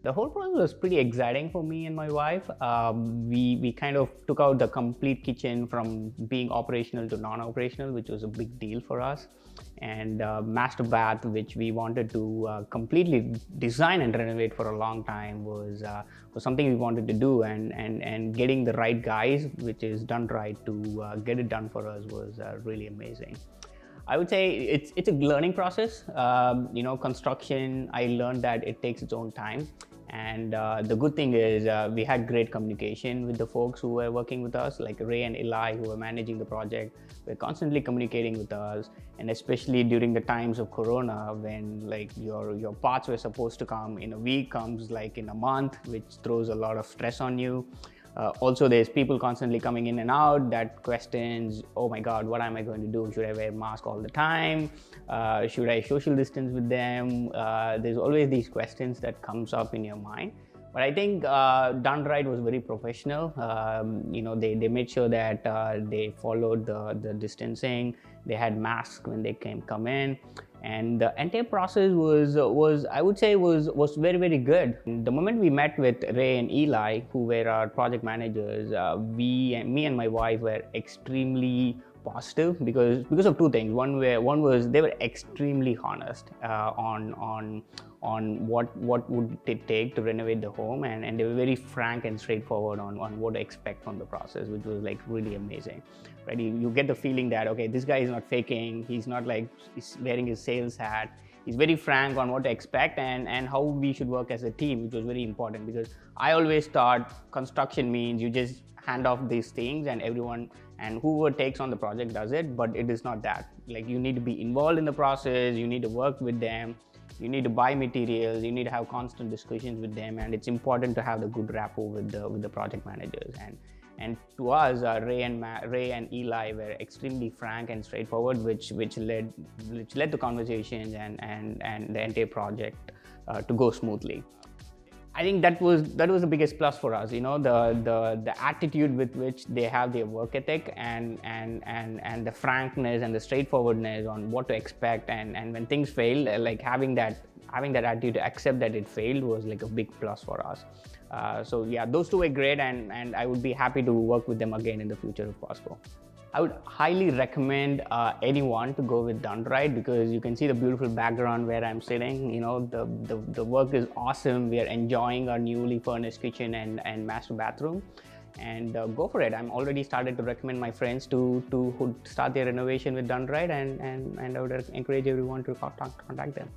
The whole process was pretty exciting for me and my wife. We kind of took out the complete kitchen from being operational to non-operational, which was a big deal for us. And master bath, which we wanted to completely design and renovate for a long time, was something we wanted to do. And getting the right guys, which is Done Right, to get it done for us was really amazing. I would say it's a learning process. Construction, I learned that it takes its own time. And the good thing is we had great communication with the folks who were working with us, like Ray and Eli, who were managing the project. We're constantly communicating with us, and especially during the times of Corona, when like your parts were supposed to come in a week, comes like in a month, which throws a lot of stress on you. Also, there's people constantly coming in and out that questions, oh my God, what am I going to do? Should I wear a mask all the time? Should I social distance with them? There's always these questions that comes up in your mind. But I think Done Right was very professional. They made sure that they followed the distancing. They had masks when they come in. And the entire process was I would say was very, very good. The moment we met with Ray and Eli, who were our project managers, me and my wife were extremely positive because of two things. One was they were extremely honest on what would it take to renovate the home, and they were very frank and straightforward on what to expect from the process, which was like really amazing. Right? You get the feeling that, okay, this guy is not faking, he's not like he's wearing his sales hat. He's very frank on what to expect and how we should work as a team, which was very important, because I always thought construction means you just hand off these things and everyone and whoever takes on the project does it, but it is not that. Like, you need to be involved in the process, you need to work with them, you need to buy materials, you need to have constant discussions with them, and it's important to have the good rapport with the project managers. And to us, Ray and Eli were extremely frank and straightforward, which led the conversations and the entire project to go smoothly. I think that was the biggest plus for us, the attitude with which they have their work ethic and the frankness and the straightforwardness on what to expect, and when things fail, like having that attitude to accept that it failed was like a big plus for us. So yeah, those two were great, and I would be happy to work with them again in the future if possible. I would highly recommend anyone to go with Done Right, because you can see the beautiful background where I'm sitting. The work is awesome. We are enjoying our newly furnished kitchen and master bathroom, and go for it. I'm already started to recommend my friends to start their renovation with Done Right, and I would encourage everyone to contact them.